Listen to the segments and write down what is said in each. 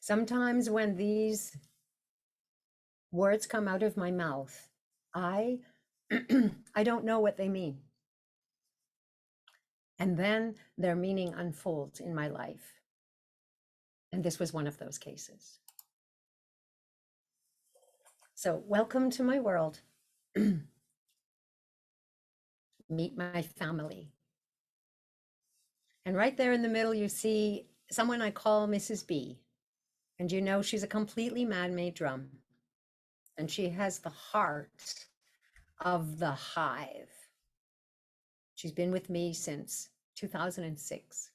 Sometimes when these words come out of my mouth, I I don't know what they mean. And then their meaning unfolds in my life. And this was one of those cases. So welcome to my world. Meet my family. And right there in the middle, you see someone I call Mrs. B. And you know, she's a completely man-made drum. And she has the heart of the hive. She's been with me since 2006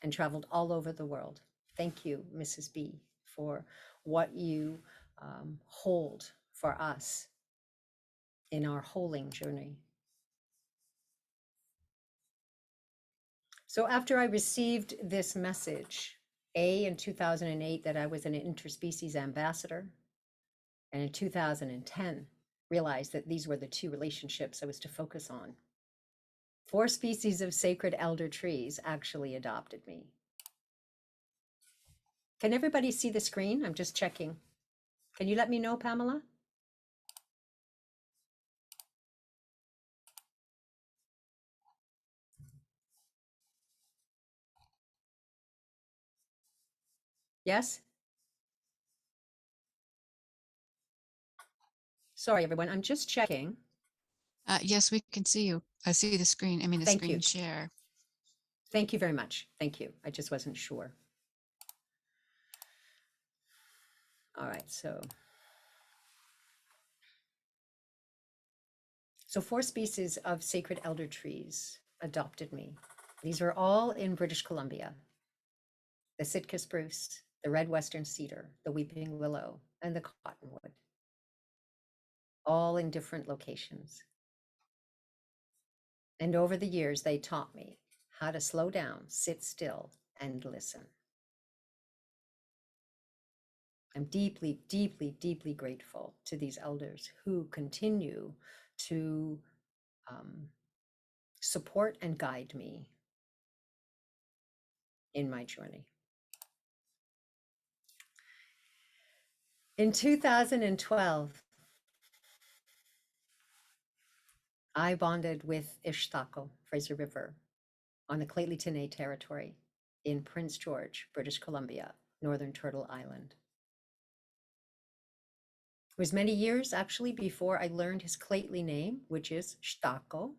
and traveled all over the world. Thank you, Mrs. B, for what you hold for us in our holding journey. So after I received this message, in 2008, that I was an interspecies ambassador, and in 2010, realized that these were the two relationships I was to focus on. 4 species of sacred elder trees actually adopted me. Can everybody see the screen? I'm just checking. Can you let me know, Pamela? Yes? Sorry, everyone. I'm just checking. Yes, we can see you. I see the screen. I mean, the Thank screen you. share. Thank you very much. Thank you. I just wasn't sure. All right, so 4 species of sacred elder trees adopted me. These are all in British Columbia: the Sitka spruce, the red western cedar, the weeping willow, and the cottonwood, all in different locations. And over the years, they taught me how to slow down, sit still, and listen. I'm deeply, deeply, deeply grateful to these elders who continue to support and guide me in my journey. In 2012, I bonded with Ishtako, Fraser River, on the Clayton territory in Prince George, British Columbia, Northern Turtle Island. It was many years actually before I learned his Clayton name, which is Shtako,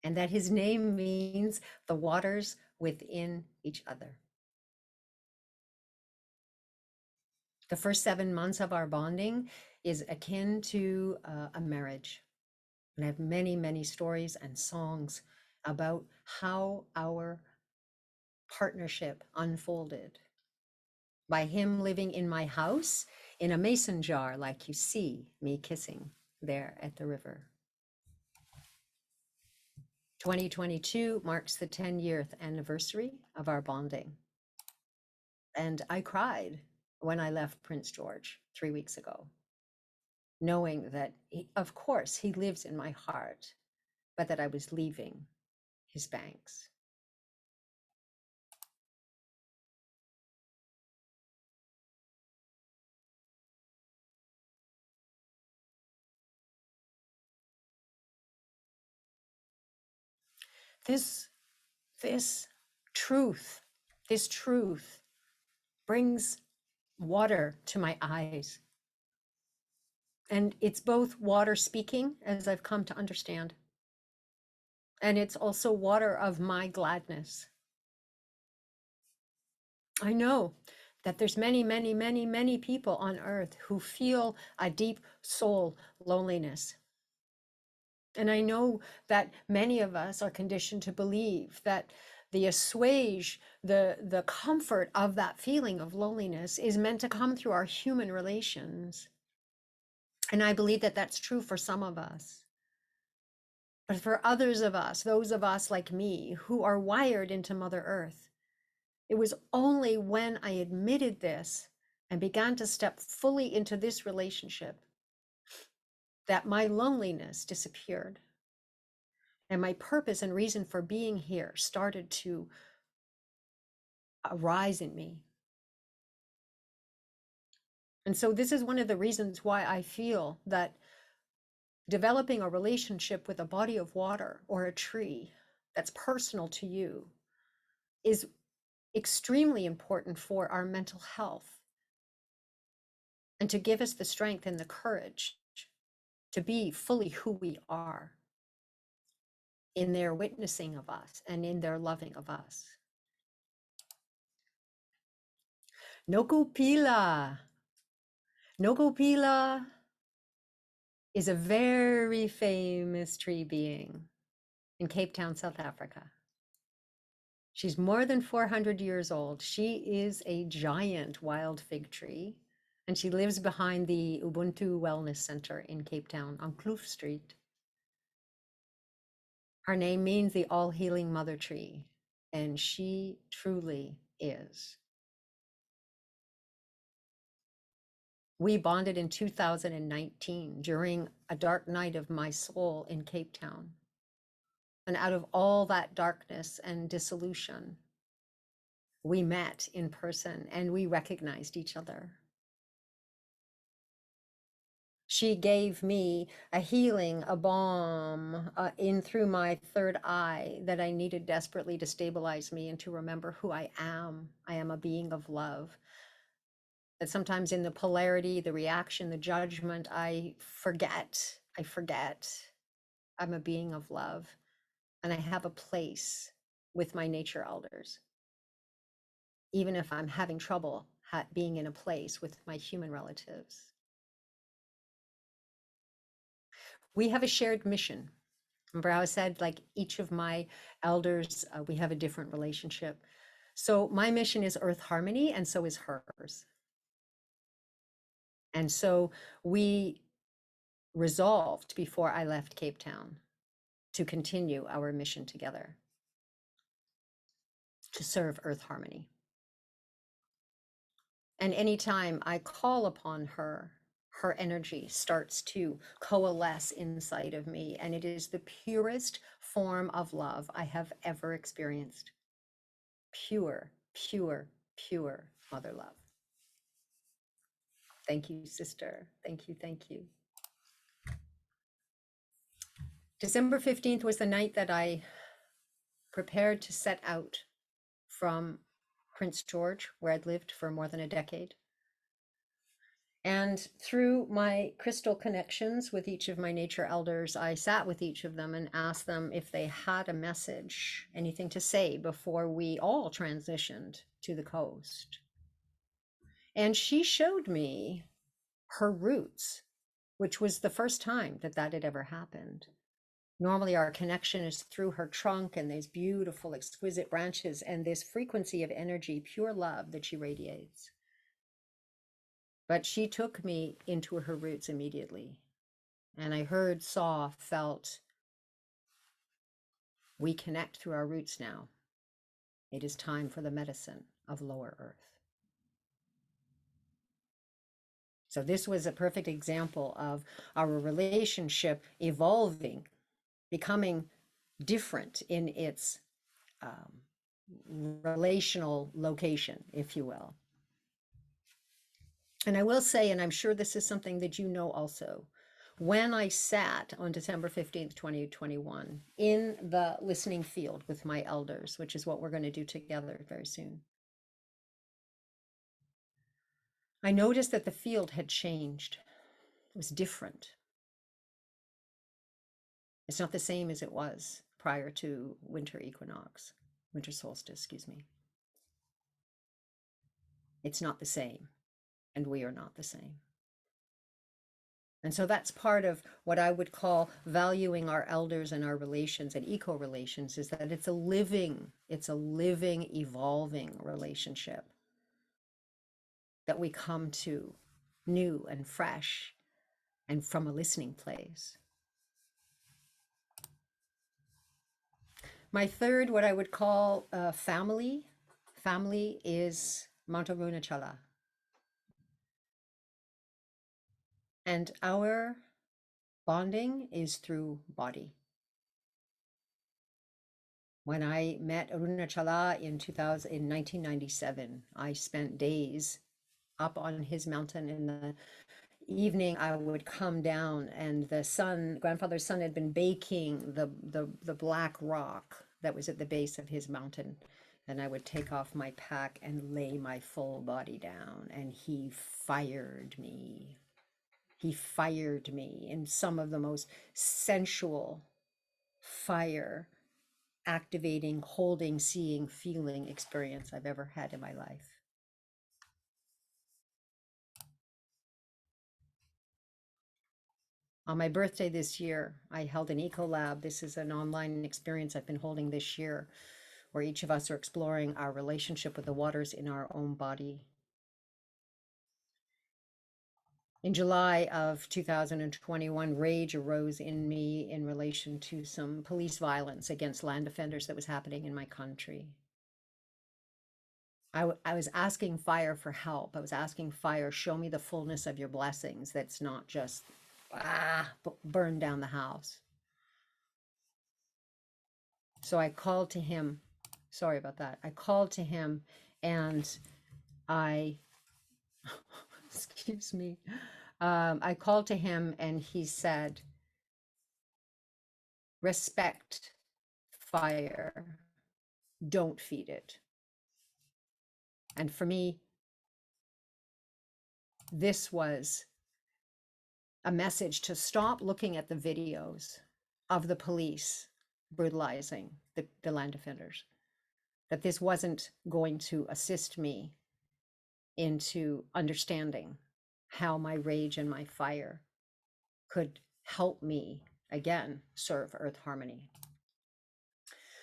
and that his name means the waters within each other. The first 7 months of our bonding is akin to a marriage. And I have many, many stories and songs about how our partnership unfolded. By him living in my house in a mason jar, like you see me kissing there at the river. 2022 marks the 10-year anniversary of our bonding. And I cried when I left Prince George 3 weeks ago, knowing that, of course, he lives in my heart, but that I was leaving his banks. This truth brings water to my eyes. And it's both water speaking, as I've come to understand, and it's also water of my gladness. I know that there's many, many, many, many people on earth who feel a deep soul loneliness. And I know that many of us are conditioned to believe that the assuage, the comfort of that feeling of loneliness is meant to come through our human relations. And I believe that that's true for some of us. But for others of us, those of us like me who are wired into Mother Earth, it was only when I admitted this and began to step fully into this relationship that my loneliness disappeared. And my purpose and reason for being here started to arise in me. And so this is one of the reasons why I feel that developing a relationship with a body of water or a tree that's personal to you is extremely important for our mental health and to give us the strength and the courage to be fully who we are in their witnessing of us and in their loving of us. Nokopila. Nokopila is a very famous tree being in Cape Town, South Africa. She's more than 400 years old. She is a giant wild fig tree, and she lives behind the Ubuntu Wellness Center in Cape Town on Kloof Street. Her name means the all-healing mother tree, and she truly is. We bonded in 2019 during a dark night of my soul in Cape Town. And out of all that darkness and dissolution, we met in person and we recognized each other. She gave me a healing, a balm in through my third eye that I needed desperately to stabilize me and to remember who I am. I am a being of love. That sometimes in the polarity, the reaction, the judgment, I forget. I'm a being of love, and I have a place with my nature elders, even if I'm having trouble being in a place with my human relatives. We have a shared mission. Remember how I said, like, each of my elders, we have a different relationship. So my mission is earth harmony, and so is hers. And so we resolved before I left Cape Town to continue our mission together, to serve earth harmony. And anytime I call upon her, her energy starts to coalesce inside of me. And it is the purest form of love I have ever experienced. Pure, pure, pure mother love. Thank you, sister. Thank you, thank you. December 15th was the night that I prepared to set out from Prince George, where I'd lived for more than a decade. And through my crystal connections with each of my nature elders, I sat with each of them and asked them if they had a message, anything to say before we all transitioned to the coast. And she showed me her roots, which was the first time that that had ever happened. Normally our connection is through her trunk and these beautiful, exquisite branches and this frequency of energy, pure love that she radiates. But she took me into her roots immediately. And I heard, saw, felt, we connect through our roots now. It is time for the medicine of lower earth. So this was a perfect example of our relationship evolving, becoming different in its relational location, if you will. And I will say, and I'm sure this is something that you know also, when I sat on December 15th, 2021, in the listening field with my elders, which is what we're going to do together very soon, I noticed that the field had changed. It was different. It's not the same as it was prior to winter equinox, winter solstice, excuse me. It's not the same, and we are not the same. And so that's part of what I would call valuing our elders and our relations and eco-relations, is that it's a living, evolving relationship that we come to new and fresh and from a listening place. My third, what I would call family is Mantaruna Chala. And our bonding is through body. When I met Arunachala in 1997, I spent days up on his mountain. In the evening, I would come down, and the sun, grandfather's son, had been baking the black rock that was at the base of his mountain. And I would take off my pack and lay my full body down, and he fired me. He fired me in some of the most sensual fire activating, holding, seeing, feeling experience I've ever had in my life. On my birthday this year, I held an eco lab. This is an online experience I've been holding this year, where each of us are exploring our relationship with the waters in our own body. In July of 2021, rage arose in me in relation to some police violence against land defenders that was happening in my country. I was asking fire for help. I was asking fire, show me the fullness of your blessings. That's not just burn down the house. So I called to him. Sorry about that. I called to him, and I, excuse me, I called to him, and he said, respect fire, don't feed it. And for me, this was a message to stop looking at the videos of the police brutalizing the land defenders, that this wasn't going to assist me into understanding how my rage and my fire could help me again serve earth harmony.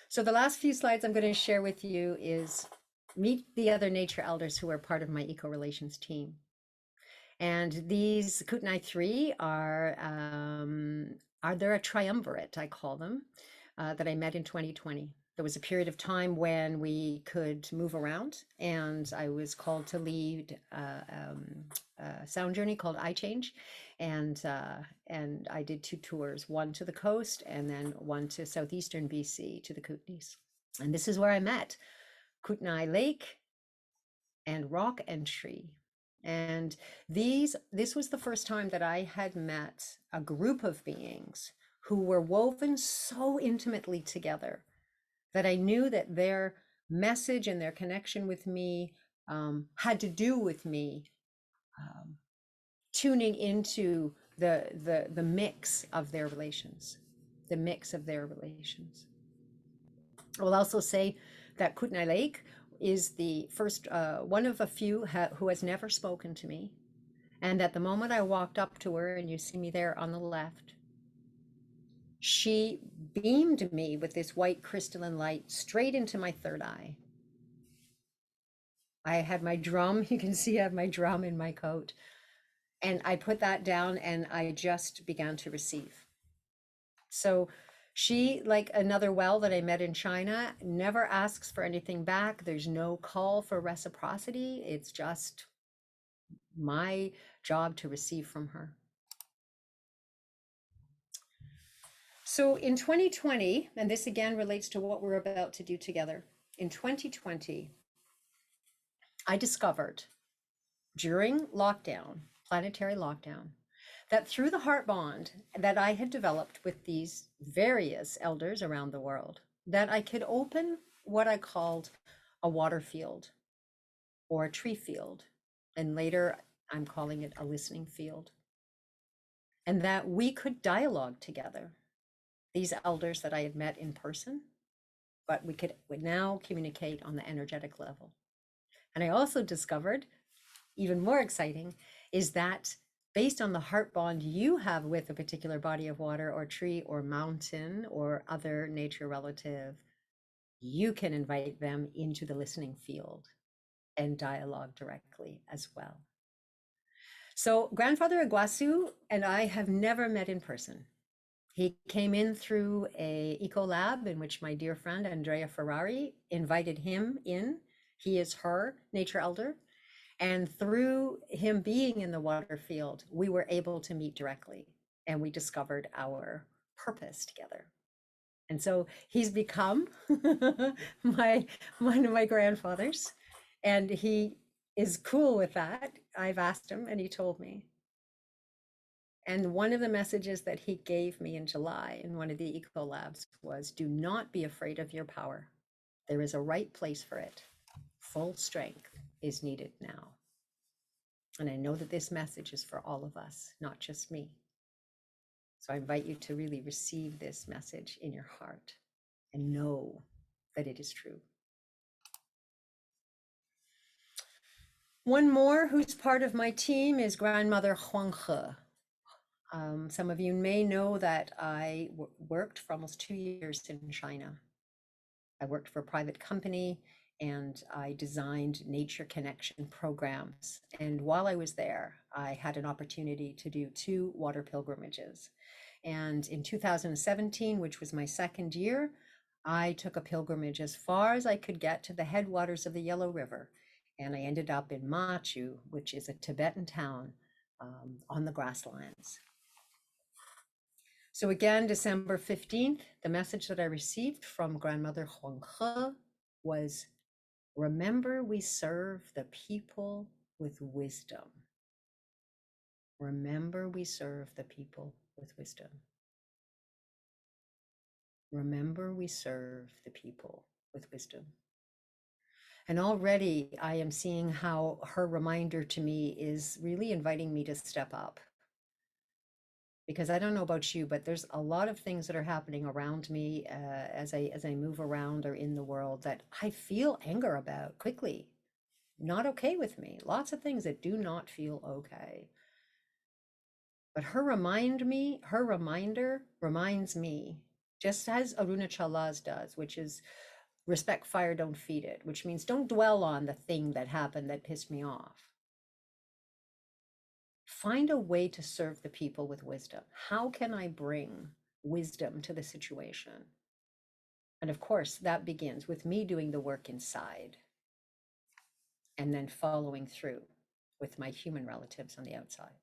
So the last few slides I'm going to share with you is meet the other nature elders who are part of my eco relations team. And these Kootenai 3 they're a triumvirate, I call them, that I met in 2020. There was a period of time when we could move around, and I was called to lead a sound journey called I Change, and I did 2 tours, one to the coast and then one to southeastern BC to the Kootenays. And this is where I met Kootenai Lake and Rock and Tree. And this was the first time that I had met a group of beings who were woven so intimately together that I knew that their message and their connection with me had to do with me tuning into the mix of their relations, the mix of their relations. I will also say that Kootenai Lake is the first one of a few who has never spoken to me. And at the moment I walked up to her, and you see me there on the left, she beamed me with this white crystalline light straight into my third eye. I had my drum, you can see I have my drum in my coat. And I put that down, and I just began to receive. So she, like another well that I met in China, never asks for anything back. There's no call for reciprocity. It's just my job to receive from her. So in 2020, and this again relates to what we're about to do together, in 2020, I discovered during lockdown, planetary lockdown, that through the heart bond that I had developed with these various elders around the world, that I could open what I called a water field or a tree field. And later I'm calling it a listening field. And that we could dialogue together. These elders that I had met in person, but would now communicate on the energetic level. And I also discovered, even more exciting, is that based on the heart bond you have with a particular body of water or tree or mountain or other nature relative, you can invite them into the listening field and dialogue directly as well. So Grandfather Iguazu and I have never met in person. He came in through a eco lab in which my dear friend Andrea Ferrari invited him in. He is her nature elder. And through him being in the water field, we were able to meet directly, and we discovered our purpose together. And so he's become my one of my grandfathers, and he is cool with that. I've asked him, and he told me. And one of the messages that he gave me in July in one of the eco labs was, do not be afraid of your power. There is a right place for it. Full strength is needed now. And I know that this message is for all of us, not just me. So I invite you to really receive this message in your heart and know that it is true. One more who's part of my team is Grandmother Huanghe. Some of you may know that I worked for almost 2 years in China. I worked for a private company and I designed nature connection programs. And while I was there, I had an opportunity to do 2 water pilgrimages. And in 2017, which was my second year, I took a pilgrimage as far as I could get to the headwaters of the Yellow River. And I ended up in Machu, which is a Tibetan town on the grasslands. So again, December 15th, the message that I received from Grandmother Huanghe was, remember we serve the people with wisdom. Remember we serve the people with wisdom. Remember we serve the people with wisdom. And already I am seeing how her reminder to me is really inviting me to step up. Because I don't know about you, but there's a lot of things that are happening around me as I move around or in the world that I feel anger about quickly. Not okay with me. Lots of things that do not feel okay. But her reminder reminds me, just as Aruna Chalaz does, which is respect fire, don't feed it, which means don't dwell on the thing that happened that pissed me off. Find a way to serve the people with wisdom. How can I bring wisdom to the situation? And of course, that begins with me doing the work inside and then following through with my human relatives on the outside.